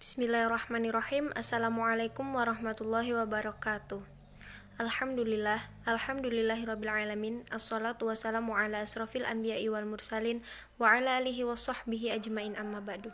Bismillahirrahmanirrahim. Assalamualaikum warahmatullahi wabarakatuh. Alhamdulillahirrabbilalamin. Assalatu wassalamu ala asrafil anbiya'i wal mursalin wa ala alihi wa sahbihi ajmain amma ba'du.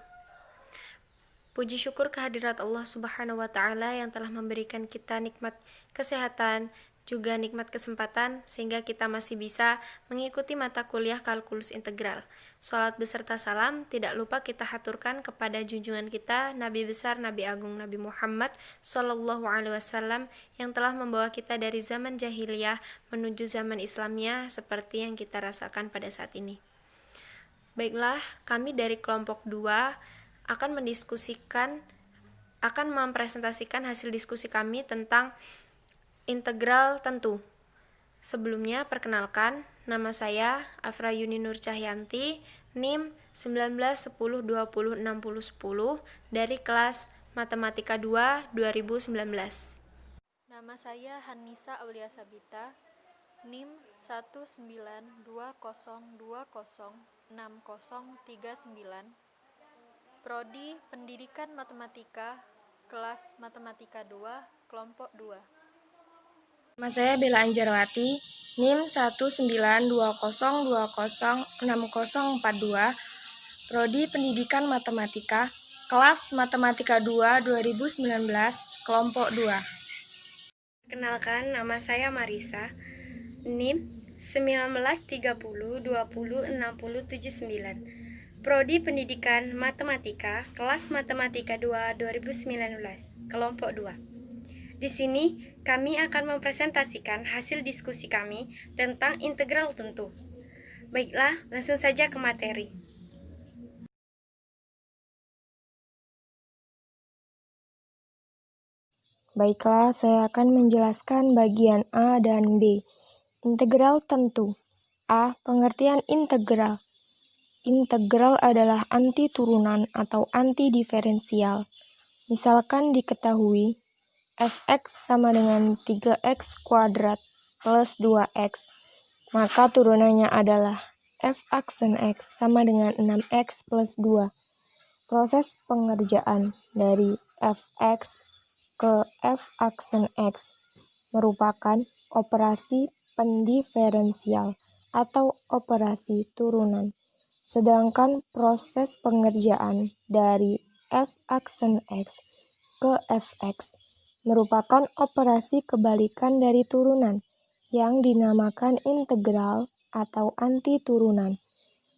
Puji syukur kehadirat Allah subhanahu wa ta'ala yang telah memberikan kita nikmat kesehatan, juga nikmat kesempatan sehingga kita masih bisa mengikuti mata kuliah kalkulus integral. Salat beserta salam tidak lupa kita haturkan kepada junjungan kita Nabi besar Nabi Agung Nabi Muhammad Sallallahu Alaihi Wasallam yang telah membawa kita dari zaman jahiliyah menuju zaman Islamnya seperti yang kita rasakan pada saat ini. Baiklah, kami dari kelompok 2 akan mempresentasikan hasil diskusi kami tentang integral tentu. Sebelumnya, perkenalkan, nama saya Afra Yuni Nur Cahyanti, NIM 1910206010 dari kelas Matematika 2 2019. Nama saya Hanisa Aulia Sabita, NIM 19202060039, Prodi Pendidikan Matematika, kelas Matematika 2, kelompok 2. Nama saya Bella Anjarwati, NIM 19202060042, Prodi Pendidikan Matematika, kelas Matematika 2 2019, kelompok 2. Perkenalkan, nama saya Marisa, NIM 1930206079, Prodi Pendidikan Matematika, kelas Matematika 2 2019, kelompok 2. Di sini, kami akan mempresentasikan hasil diskusi kami tentang integral tentu. Baiklah, langsung saja ke materi. Baiklah, saya akan menjelaskan bagian A dan B. Integral tentu. A. Pengertian integral. Integral adalah anti-turunan atau anti-diferensial. Misalkan diketahui f(x) sama dengan 3x kuadrat plus 2x, maka turunannya adalah f aksen x sama dengan 6x plus 2. Proses pengerjaan dari f(x) ke f aksen x merupakan operasi pendiferensial atau operasi turunan, sedangkan proses pengerjaan dari f aksen x ke fx merupakan operasi kebalikan dari turunan yang dinamakan integral atau anti-turunan.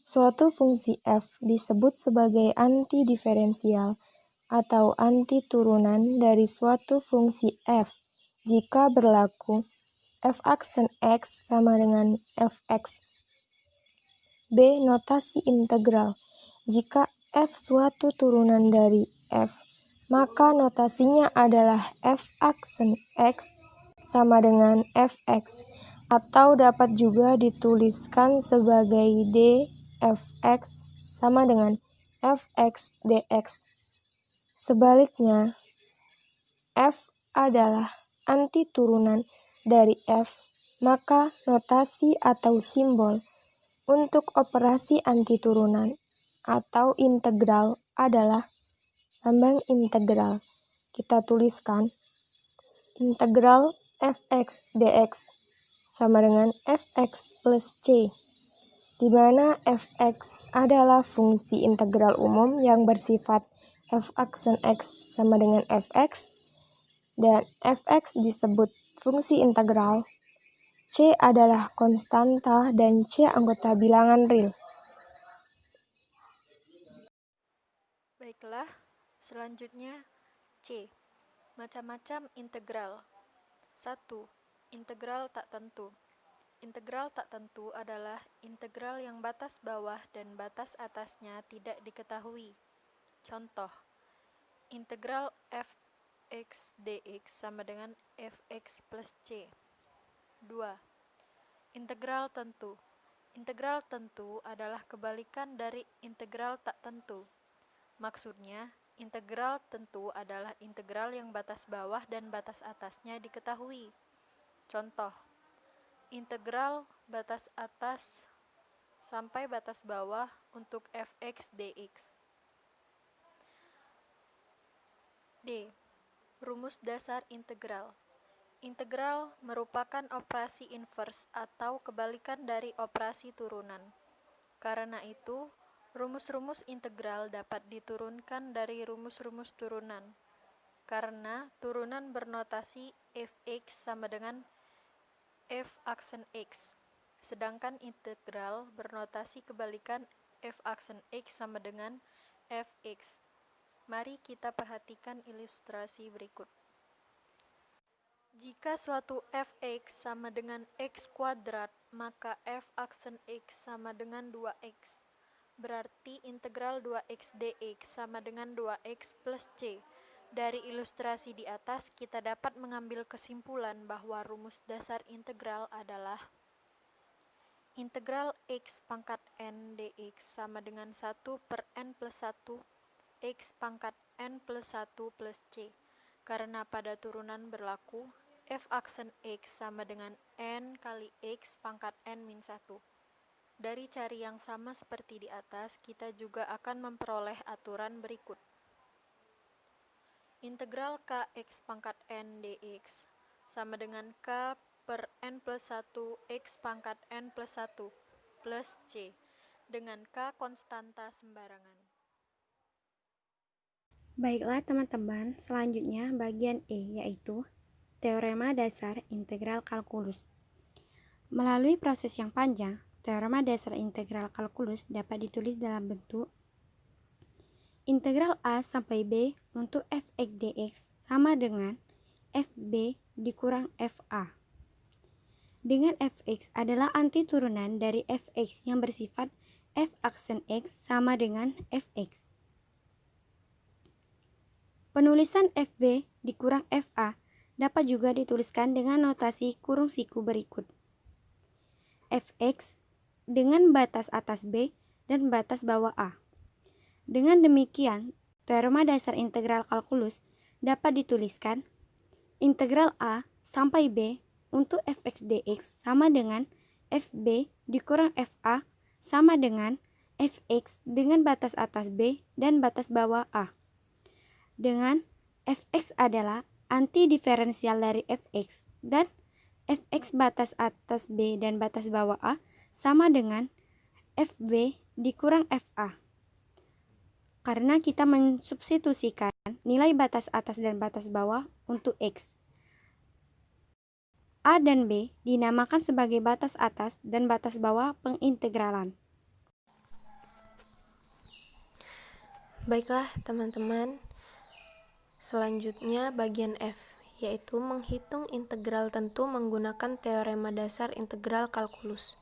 Suatu fungsi f disebut sebagai anti-diferensial atau anti-turunan dari suatu fungsi f jika berlaku f aksen x sama dengan fx. B. Notasi integral. Jika f suatu turunan dari f, maka notasinya adalah f aksen x sama dengan fx, atau dapat juga dituliskan sebagai d fx sama dengan fx dx. Sebaliknya, f adalah anti-turunan dari f, maka notasi atau simbol untuk operasi anti-turunan atau integral adalah lambang integral. Kita tuliskan integral fx dx sama dengan fx plus c, di mana fx adalah fungsi integral umum yang bersifat f aksen x sama dengan fx, dan fx disebut fungsi integral, c adalah konstanta, dan c anggota bilangan real. Baiklah, selanjutnya C. Macam-macam integral. 1. Integral tak tentu. Integral tak tentu adalah integral yang batas bawah dan batas atasnya tidak diketahui. Contoh, integral fx dx sama dengan fx plus c. 2. Integral tentu. Integral tentu adalah kebalikan dari integral tak tentu. Maksudnya, integral tentu adalah integral yang batas bawah dan batas atasnya diketahui. Contoh, integral batas atas sampai batas bawah untuk fx dx. D. Rumus dasar integral. Integral merupakan operasi invers atau kebalikan dari operasi turunan. Karena itu, rumus-rumus integral dapat diturunkan dari rumus-rumus turunan. Karena turunan bernotasi fx sama dengan f aksen x, sedangkan integral bernotasi kebalikan f aksen x sama dengan fx. Mari kita perhatikan ilustrasi berikut. Jika suatu fx sama dengan x kuadrat, maka f aksen x sama dengan 2x. Berarti integral 2x dx sama dengan 2x plus c. Dari ilustrasi di atas, kita dapat mengambil kesimpulan bahwa rumus dasar integral adalah integral x pangkat n dx sama dengan 1 per n plus 1 x pangkat n plus 1 plus c. Karena pada turunan berlaku, f aksen x sama dengan n kali x pangkat n min 1. Dari cari yang sama seperti di atas, kita juga akan memperoleh aturan berikut. Integral kx pangkat n dx sama dengan k per n plus 1 x pangkat n plus 1 plus c, dengan k konstanta sembarangan. Baiklah teman-teman, selanjutnya bagian E, yaitu teorema dasar integral kalkulus. Melalui proses yang panjang, teorema dasar integral kalkulus dapat ditulis dalam bentuk integral A sampai B untuk fx dx sama dengan fb dikurang fa. Dengan fx adalah anti turunan dari fx yang bersifat f aksen x sama dengan fx. Penulisan fb dikurang fa dapat juga dituliskan dengan notasi kurung siku berikut. Fx dengan batas atas b dan batas bawah a. Dengan demikian, teorema dasar integral kalkulus dapat dituliskan integral a sampai b untuk fx dx sama dengan fb dikurang fa sama dengan fx dengan batas atas b dan batas bawah a. Dengan fx adalah anti diferensial dari fx dan fx batas atas b dan batas bawah a sama dengan fb dikurang fa. Karena kita mensubstitusikan nilai batas atas dan batas bawah untuk x. A dan B dinamakan sebagai batas atas dan batas bawah pengintegralan. Baiklah teman-teman, selanjutnya bagian F, yaitu menghitung integral tentu menggunakan teorema dasar integral kalkulus.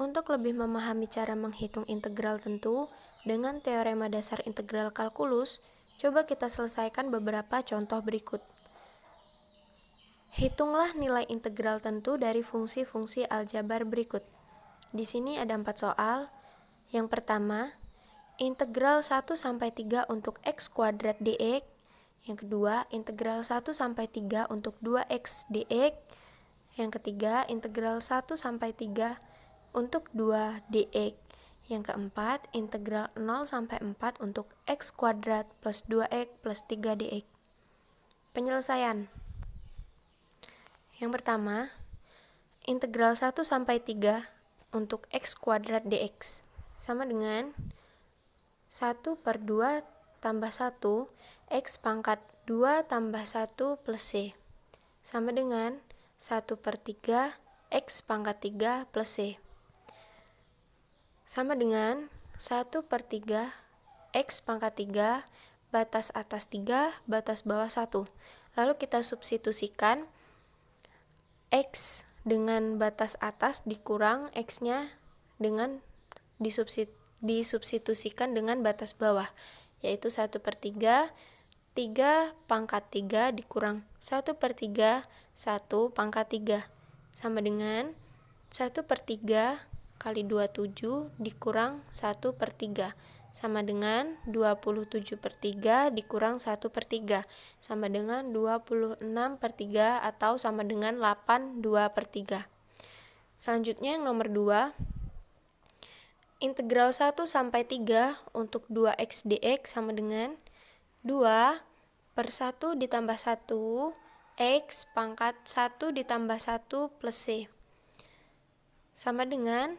Untuk lebih memahami cara menghitung integral tentu dengan teorema dasar integral kalkulus, coba kita selesaikan beberapa contoh berikut. Hitunglah nilai integral tentu dari fungsi-fungsi aljabar berikut. Di sini ada 4 soal. Yang pertama, integral 1 sampai 3 untuk x kuadrat dx. Yang kedua, integral 1 sampai 3 untuk 2x dx. Yang ketiga, integral 1 sampai 3 untuk 2 dx. Yang keempat, integral 0 sampai 4 untuk x kuadrat plus 2x plus 3 dx. Penyelesaian. Yang pertama, integral 1 sampai 3 untuk x kuadrat dx sama dengan 1 per 2 tambah 1 x pangkat 2 tambah 1 plus c sama dengan 1 per 3 x pangkat 3 plus c sama dengan 1 per 3 x pangkat 3 batas atas 3 batas bawah 1. Lalu kita substitusikan x dengan batas atas dikurang x-nya dengan disubstitusikan dengan batas bawah, yaitu 1 per 3 3 pangkat 3 dikurang 1 per 3 1 pangkat 3 sama dengan 1 per 3 kali 27 dikurang 1 per 3 sama dengan 27 per 3 dikurang 1 per 3 sama dengan 26 per 3 atau sama dengan 82 per 3. Selanjutnya yang nomor 2, integral 1 sampai 3 untuk 2x dx sama dengan 2 per 1 ditambah 1 X pangkat 1 ditambah 1 plus C sama dengan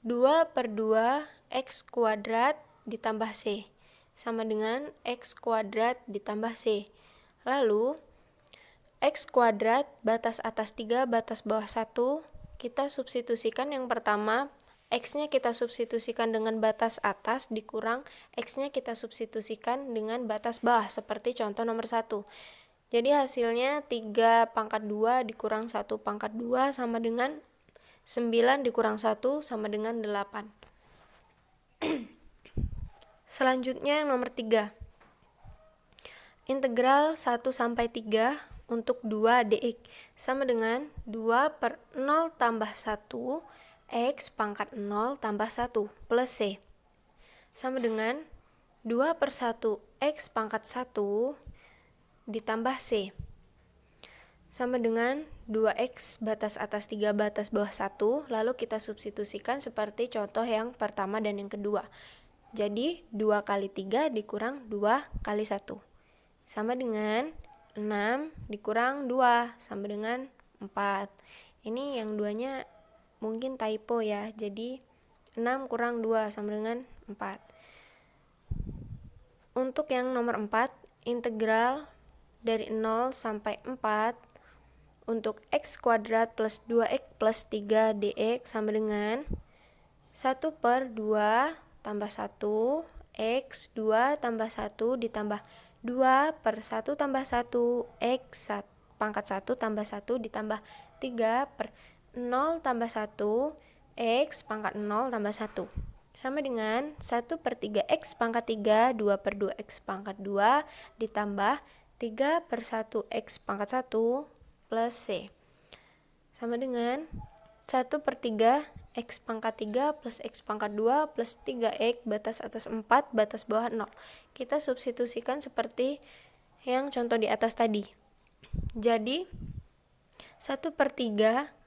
2 per 2 X kuadrat ditambah C sama dengan X kuadrat ditambah C. Lalu X kuadrat batas atas 3 batas bawah 1 kita substitusikan. Yang pertama X-nya kita substitusikan dengan batas atas dikurang X-nya kita substitusikan dengan batas bawah seperti contoh nomor 1. Jadi hasilnya 3 pangkat 2 dikurang 1 pangkat 2 sama dengan 9 dikurang 1 sama dengan 8. Selanjutnya yang nomor 3. Integral 1 sampai 3 untuk 2 dx sama dengan 2 per 0 tambah 1 X pangkat 0 tambah 1 plus C sama dengan 2 per 1 X pangkat 1 ditambah C sama dengan 2X batas atas 3 batas bawah 1, lalu kita substitusikan seperti contoh yang pertama dan yang kedua. Jadi 2 kali 3 dikurang 2 kali 1 sama dengan 6 dikurang 2 sama dengan 4. Ini yang duanya mungkin typo ya, jadi 6 kurang 2 sama dengan 4. Untuk yang nomor 4, integral dari 0 sampai 4 untuk X kuadrat plus 2X plus 3 dx sama dengan 1 per 2 tambah 1 X 2 tambah 1 ditambah 2 per 1 tambah 1 X pangkat 1 tambah 1 ditambah 3 per 0 tambah 1 X pangkat 0 tambah 1 sama dengan 1 per 3X pangkat 3 2 per 2X pangkat 2 ditambah 3 per 1X pangkat 1 plus C sama dengan 1 per 3 X pangkat 3 plus X pangkat 2 plus 3X batas atas 4 batas bawah 0. Kita substitusikan seperti yang contoh di atas tadi. Jadi 1 per 3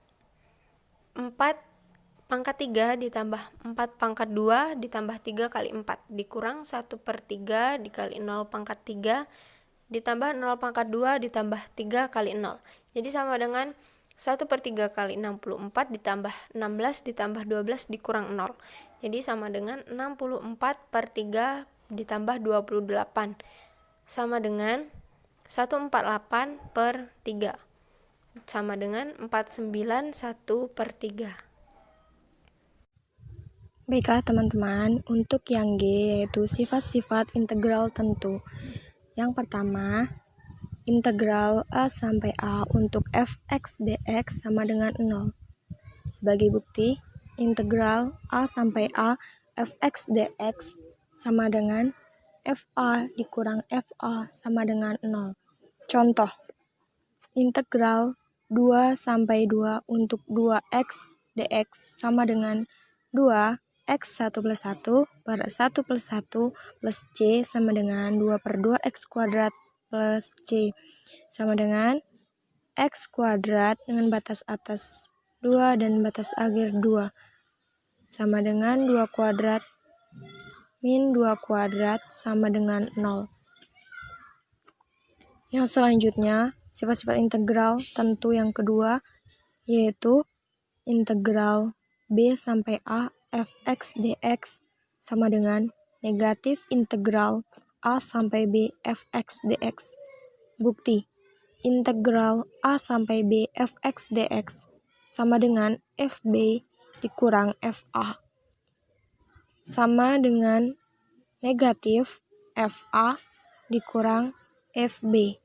4 pangkat 3 ditambah 4 pangkat 2 ditambah 3 kali 4 dikurang 1 per 3 dikali 0 pangkat 3 ditambah 0 pangkat 2 ditambah 3 kali 0. Jadi sama dengan 1 per 3 kali 64 ditambah 16 ditambah 12 dikurang 0. Jadi sama dengan 64 per 3 ditambah 28. Sama dengan 148 per 3. Sama dengan 491 per 3. Baiklah teman-teman, untuk yang G yaitu sifat-sifat integral tentu. Yang pertama, integral A sampai A untuk fx dx sama dengan 0. Sebagai bukti, integral A sampai A fx dx sama dengan fa dikurang fa sama dengan 0. Contoh, integral 2 sampai 2 untuk 2x dx sama dengan 2 X1 plus 1 per 1 plus 1 plus C sama dengan 2 per 2 X kuadrat plus C sama dengan X kuadrat dengan batas atas 2 dan batas akhir 2 sama dengan 2 kuadrat min 2 kuadrat sama dengan 0. Yang selanjutnya, sifat-sifat integral tentu yang kedua yaitu integral B sampai A fx dx sama dengan negatif integral A sampai B fx dx. Bukti, integral A sampai B fx dx sama dengan fb dikurang fa sama dengan negatif fa dikurang fb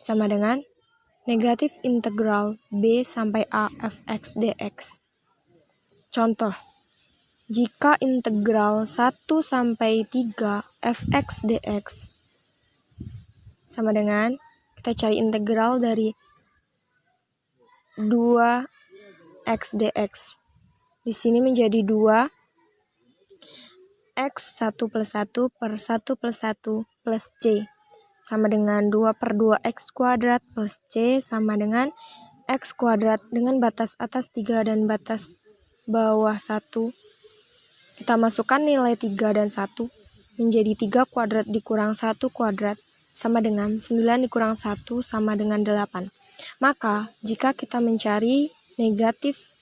sama dengan negatif integral B sampai A fx dx. Contoh, jika integral 1 sampai 3 fx dx sama dengan, kita cari integral dari 2x dx. Di sini menjadi 2 x 1 plus 1 per 1 plus 1 plus c sama dengan 2 per 2 x kuadrat plus c sama dengan x kuadrat dengan batas atas 3 dan batas bawah 1. Kita masukkan nilai 3 dan 1 menjadi 3 kuadrat dikurang 1 kuadrat sama dengan 9 dikurang 1 sama dengan 8. Maka, jika kita mencari negatif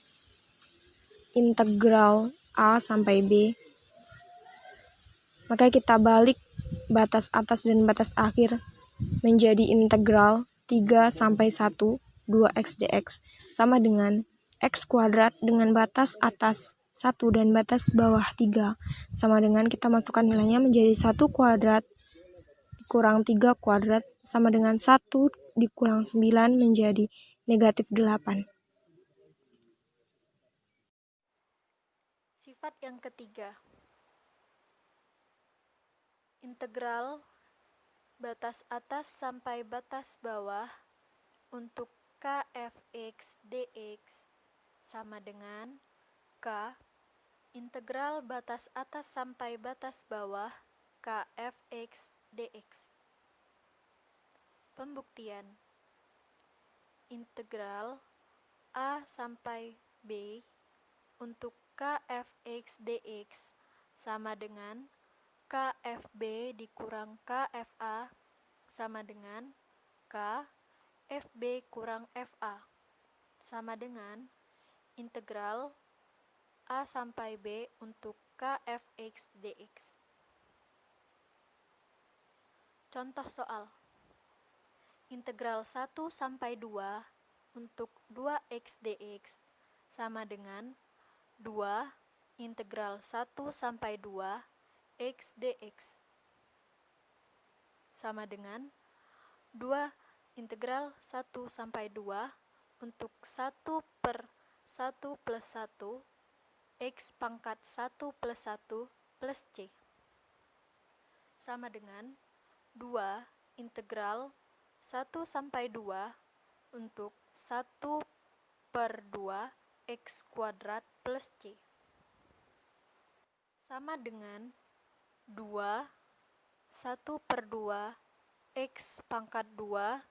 integral A sampai B, maka kita balik batas atas dan batas akhir menjadi integral 3 sampai 1, 2x dx, sama dengan x kuadrat dengan batas atas 1 dan batas bawah 3, sama dengan kita masukkan nilainya menjadi 1 kuadrat dikurang 3 kuadrat, sama dengan 1 dikurang 9 menjadi negatif 8. Sifat yang ketiga, integral batas atas sampai batas bawah untuk kfx dx sama dengan k integral batas atas sampai batas bawah kfx dx. Pembuktian. Integral a sampai b untuk kfx dx sama dengan kfb dikurang kfa sama dengan k fb kurang fa sama dengan integral a sampai b untuk kfx dx. Contoh soal. Integral 1 sampai 2 untuk 2x dx sama dengan 2 integral 1 sampai 2 x dx sama dengan 2 integral 1 sampai 2 untuk 1 per 1 plus 1 x pangkat 1 plus 1 plus c sama dengan 2 integral 1 sampai 2 untuk 1 per 2 x kuadrat plus c sama dengan 2 1 per 2 x pangkat 2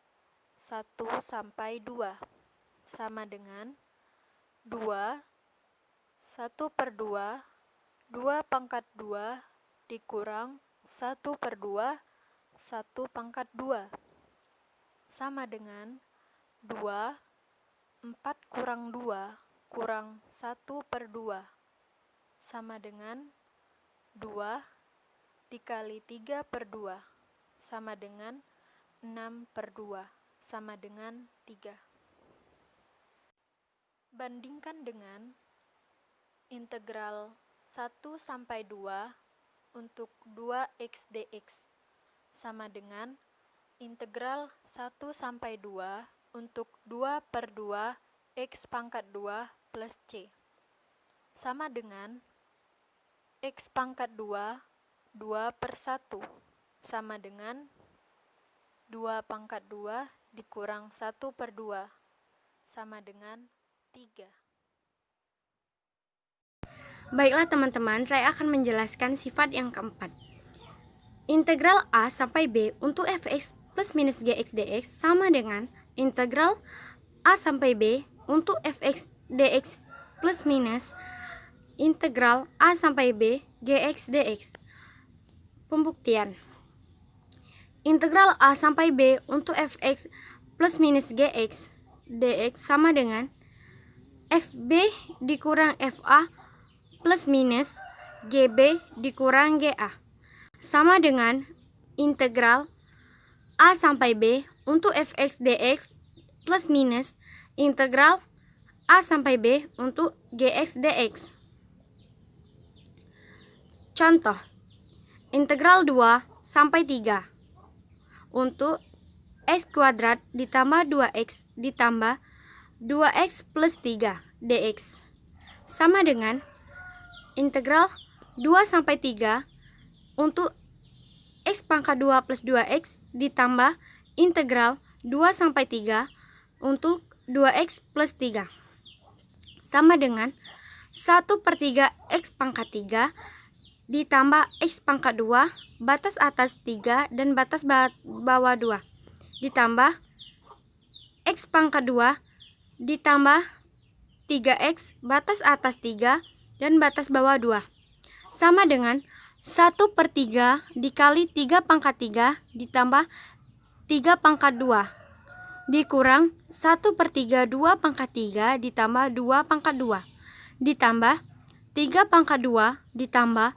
1 sampai 2 sama dengan 2 1 per 2 2 pangkat 2 dikurang 1 per 2 1 pangkat 2 sama dengan 2 4 kurang 2 kurang 1 per 2 sama dengan 2 dikali 3 per 2 sama dengan 6 per 2 sama dengan 3. Bandingkan dengan integral 1 sampai 2 untuk 2x dx sama dengan integral 1 sampai 2 untuk 2 per 2 x pangkat 2 plus c sama dengan x pangkat 2 2 per 1 sama dengan 2 pangkat 2 dikurang 1 per 2 sama dengan 3. Baiklah teman-teman, saya akan menjelaskan sifat yang keempat. Integral A sampai B untuk fx plus minus gx dx sama dengan integral A sampai B untuk fx dx plus minus integral A sampai B gx dx. Pembuktian. Integral A sampai B untuk fx plus minus gx dx sama dengan fb dikurang fa plus minus gb dikurang ga sama dengan integral A sampai B untuk fx dx plus minus integral A sampai B untuk gx dx. Contoh, integral 2 sampai 3 untuk x kuadrat ditambah 2x ditambah 2x plus 3 dx sama dengan integral 2 sampai 3 untuk x pangkat 2 plus 2x ditambah integral 2 sampai 3 untuk 2x plus 3 sama dengan 1 per 3 x pangkat 3 ditambah x pangkat 2 batas atas 3 dan batas bawah 2 ditambah x pangkat 2 ditambah 3x batas atas 3 dan batas bawah 2 sama dengan 1/3 dikali 3 pangkat 3 ditambah 3 pangkat 2 dikurang 1/3 2 pangkat 3 ditambah 2 pangkat 2 ditambah 3 pangkat 2 ditambah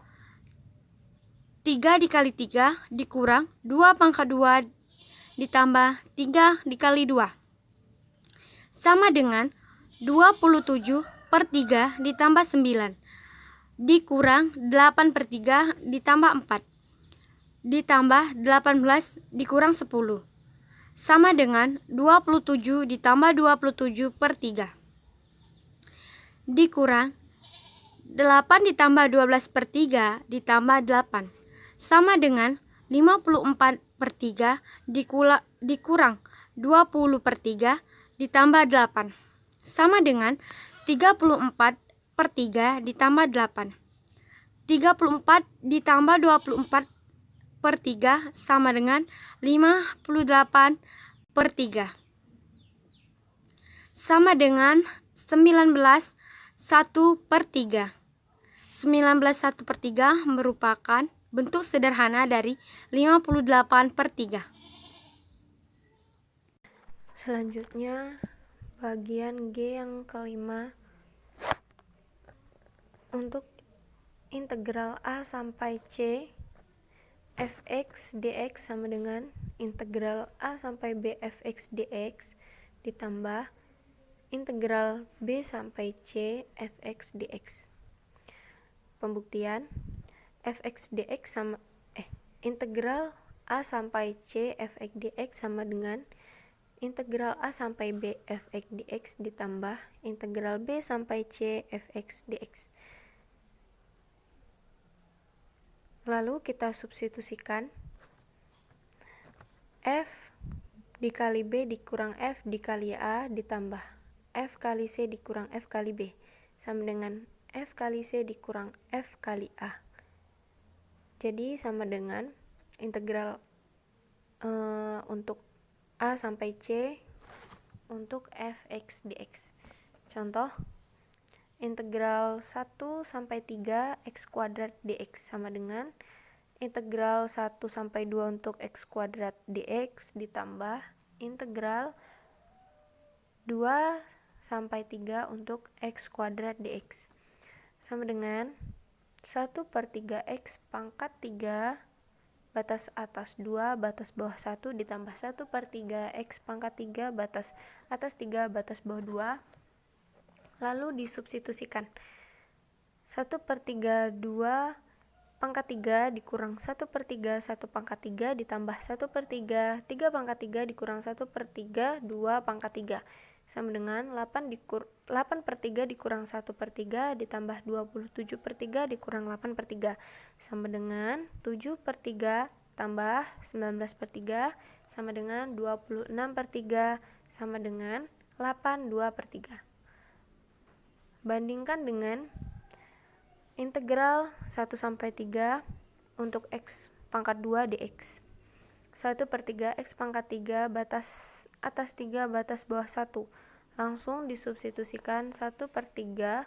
3 dikali 3 dikurang 2 pangkat 2 ditambah 3 dikali 2 sama dengan 27/3 ditambah 9 dikurang 8/3 ditambah 4 ditambah 18 dikurang 10 sama dengan 27 ditambah 27/3 dikurang 8 ditambah 12/3 ditambah 8 sama dengan 54/3 dikurang 20/3 ditambah 8 sama dengan 34/3 ditambah 8. 34 ditambah 24/3 sama dengan 58/3 sama dengan 19 1/3. 19 1/3 merupakan bentuk sederhana dari 58/3. Selanjutnya, bagian G yang kelima. Untuk integral A sampai C, fx dx sama dengan integral A sampai B fx dx ditambah integral B sampai C fx dx. Pembuktian, fx dx sama integral A sampai C fx dx sama dengan integral A sampai B fx dx ditambah integral B sampai C fx dx. Lalu kita substitusikan f dikali B dikurang f dikali A ditambah f kali C dikurang f kali B sama dengan f kali C dikurang f kali A. Jadi sama dengan integral untuk A sampai C untuk fx dx. Contoh, integral 1 sampai 3 x kuadrat dx sama dengan integral 1 sampai 2 untuk x kuadrat dx ditambah integral 2 sampai 3 untuk x kuadrat dx sama dengan 1/3 x pangkat 3 batas atas 2 batas bawah 1 ditambah 1/3 x pangkat 3 batas atas 3 batas bawah 2. Lalu disubstitusikan 1/3 2 pangkat 3 dikurang 1/3 1 pangkat 3 ditambah 1/3 3 pangkat 3 dikurang 1/3 2 pangkat 3 sama dengan 8/3 dikurang 1/3 ditambah 27/3 dikurang 8/3 sama dengan 7/3 tambah 19/3 sama dengan 26/3 sama dengan 82/3. Bandingkan dengan integral 1 sampai 3 untuk x pangkat 2 dx. 1/3 x pangkat 3 batas atas 3 batas bawah 1. Langsung disubstitusikan 1/3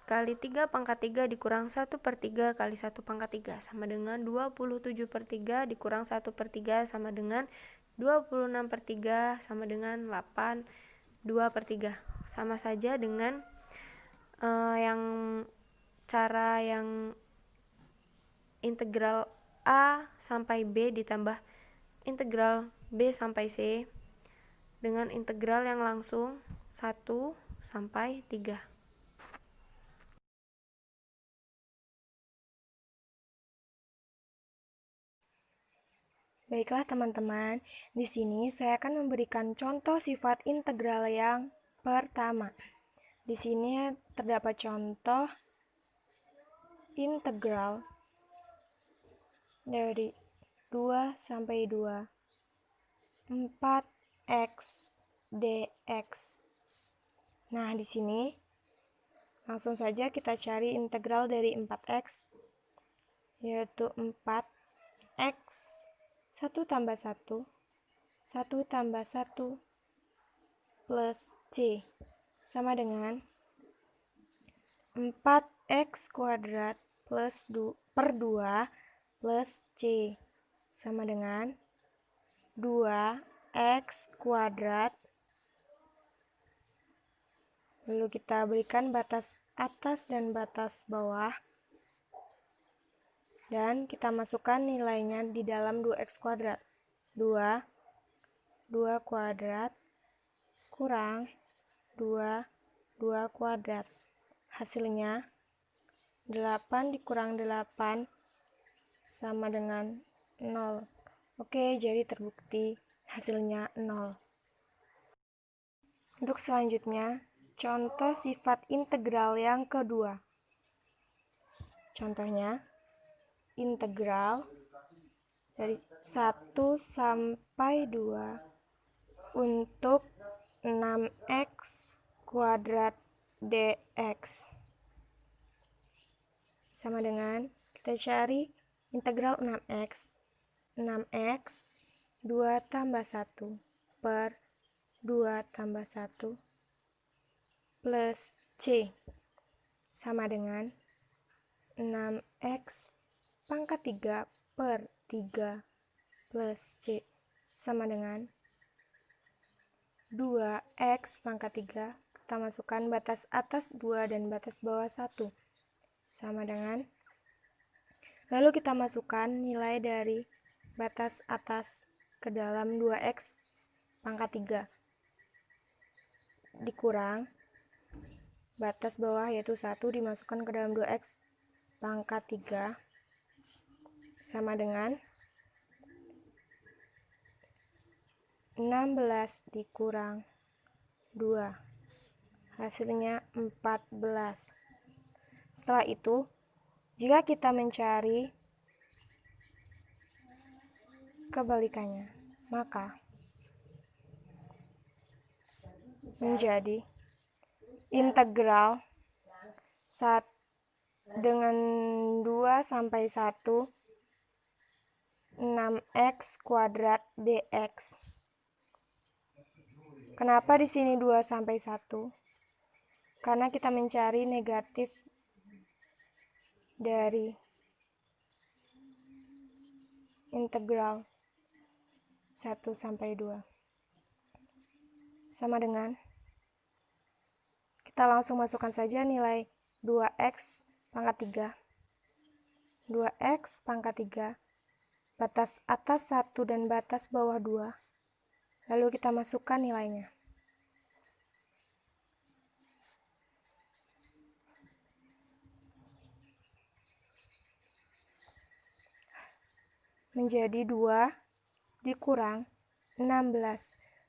kali 3 pangkat 3 dikurang 1/3 kali 1 pangkat 3 sama dengan 27/3 dikurang 1/3 sama dengan 26/3 sama dengan 82/3. Sama saja dengan cara yang integral A sampai B ditambah integral B sampai C dengan integral yang langsung 1 sampai 3. Baiklah teman-teman, di sini saya akan memberikan contoh sifat integral yang pertama. Di sini terdapat contoh integral dari 2 sampai 2 4x dx. Nah, di sini langsung saja kita cari integral dari 4x, yaitu 4x 1 tambah 1 tambah 1 plus c sama dengan 4x kuadrat plus per 2 plus C sama dengan 2x kuadrat. Lalu kita berikan batas atas dan batas bawah. Dan kita masukkan nilainya di dalam 2x kuadrat. 2 kuadrat kurang 2 kuadrat. Hasilnya 8 dikurang 8 sama dengan 0. Oke, jadi terbukti hasilnya 0. Untuk selanjutnya, contoh sifat integral yang kedua. Contohnya, integral dari 1 sampai 2 untuk 6x kuadrat dx. Sama dengan, kita cari integral 6x. 6x 2 tambah 1 per 2 tambah 1 plus C sama dengan 6x pangkat 3 per 3 plus C sama dengan 2x pangkat 3. Kita masukkan batas atas 2 dan batas bawah 1 sama dengan, lalu kita masukkan nilai dari batas atas ke dalam 2x pangkat 3 dikurang batas bawah yaitu 1 dimasukkan ke dalam 2x pangkat 3 sama dengan 16 dikurang 2. Hasilnya 14. Setelah itu, jika kita mencari kebalikannya, maka menjadi integral dengan 2 sampai 1 6x kuadrat dx. Kenapa di sini 2 sampai 1? Karena kita mencari negatif dari integral 1 sampai 2. Sama dengan, kita langsung masukkan saja nilai 2x pangkat 3. 2x pangkat 3, batas atas 1 dan batas bawah 2. Lalu kita masukkan nilainya. Menjadi 2 dikurang 16.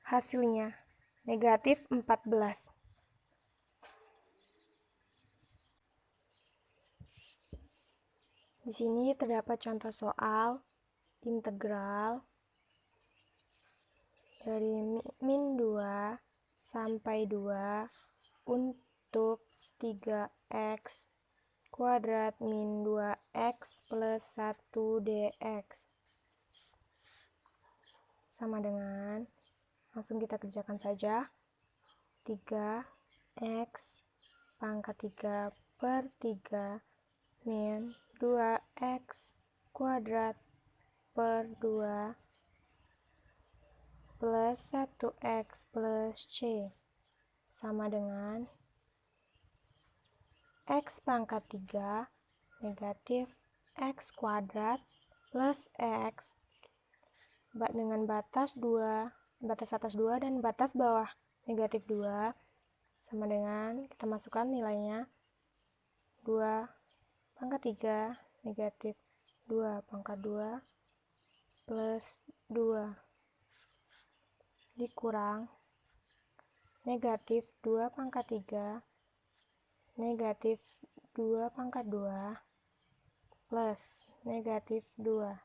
Hasilnya negatif 14. Di sini terdapat contoh soal integral dari min 2 sampai 2 untuk 3x kuadrat min 2x plus 1 dx. Sama dengan, langsung kita kerjakan saja, 3x pangkat 3 per 3 min 2x kuadrat per 2 plus 1x plus c sama dengan x pangkat 3 negatif x kuadrat plus x dengan batas atas 2 dan batas bawah negatif 2 sama dengan, kita masukkan nilainya 2 pangkat 3 negatif 2 pangkat 2 plus 2 dikurang negatif 2 pangkat 3 negatif 2 pangkat 2 plus negatif 2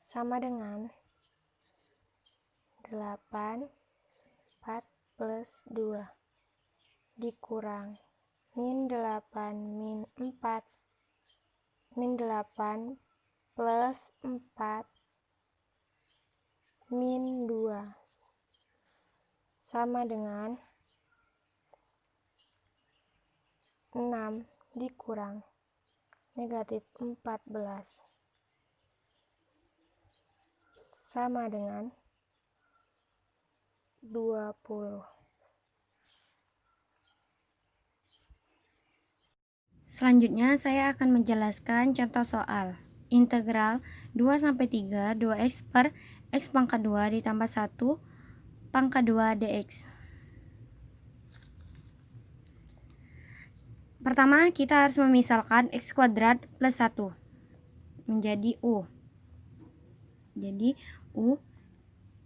sama dengan 8 4 plus 2 dikurang min 8 min 4 min 8 plus 4 min 2 sama dengan 6 dikurang negatif 14 sama dengan 20. Selanjutnya saya akan menjelaskan contoh soal. Integral 2/3 2x per x pangkat 2 ditambah 1 pangkat 2 dx. Pertama, kita harus memisalkan x kuadrat plus 1 menjadi u. Jadi, u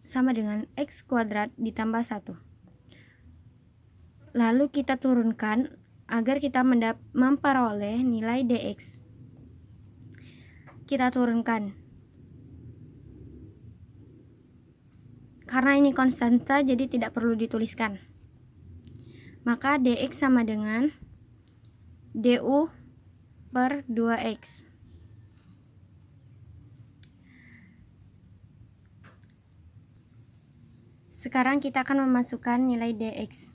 sama dengan x kuadrat ditambah 1. Lalu kita turunkan agar kita memperoleh nilai dx. Kita turunkan. Karena ini konstanta, jadi tidak perlu dituliskan. Maka dx sama dengan du per 2x. Sekarang kita akan memasukkan nilai dx.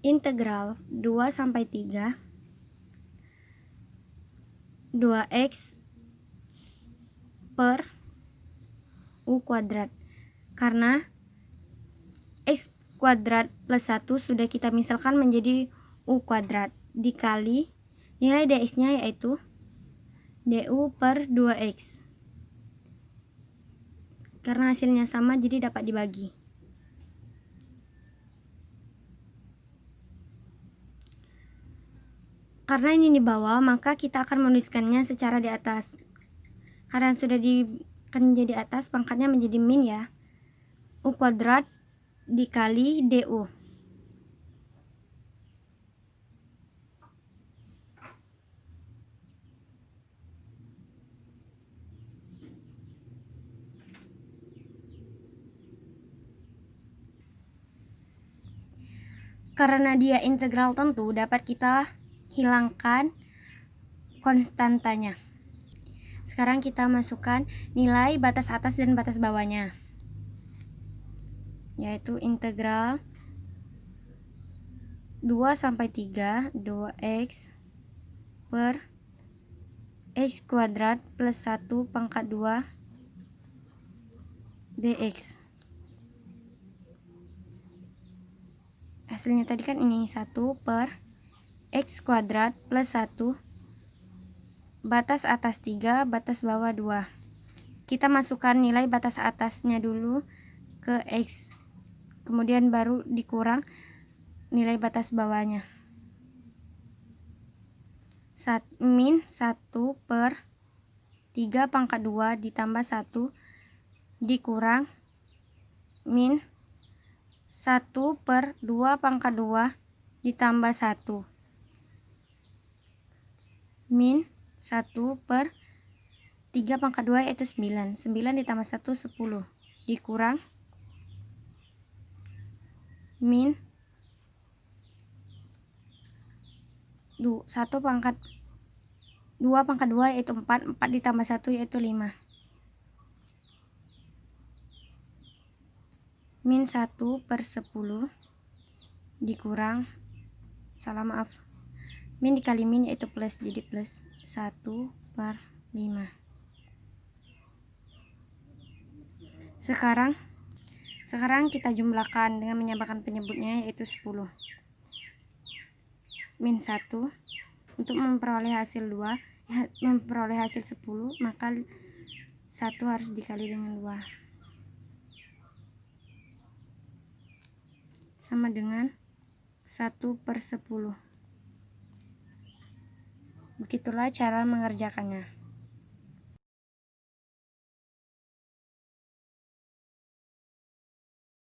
Integral 2/3 2x per u kuadrat. Karena x kuadrat plus 1 sudah kita misalkan menjadi u kuadrat dikali nilai dx-nya yaitu du per 2x. Karena hasilnya sama jadi dapat dibagi. Karena ini di bawah, maka kita akan menuliskannya secara di atas. Karena sudah menjadi atas, pangkatnya menjadi min ya. U kuadrat dikali du. Karena dia integral tentu, dapat kita hilangkan konstantanya. Sekarang kita masukkan nilai batas atas dan batas bawahnya, yaitu integral 2/3 2x per x kuadrat plus 1 pangkat 2 dx. Hasilnya tadi kan ini 1 per x kuadrat plus 1 batas atas 3 batas bawah 2. Kita masukkan nilai batas atasnya dulu ke x, kemudian baru dikurang nilai batas bawahnya. Min 1 per 3 pangkat 2 ditambah 1 dikurang min 1 per 2 pangkat 2 ditambah 1 min 1 per 3 pangkat 2 yaitu 9. 9 ditambah 1 10 dikurang min 1 pangkat 2 pangkat 2 yaitu 4. 4 ditambah 1 yaitu 5 min 1 per 10 dikurang min dikali min yaitu plus, jadi plus 1 per 5. Sekarang kita jumlahkan dengan menyamakan penyebutnya yaitu 10. Min 1 untuk memperoleh hasil 2, memperoleh hasil 10, maka 1 harus dikali dengan 2. Sama dengan 1 per 10. Begitulah cara mengerjakannya.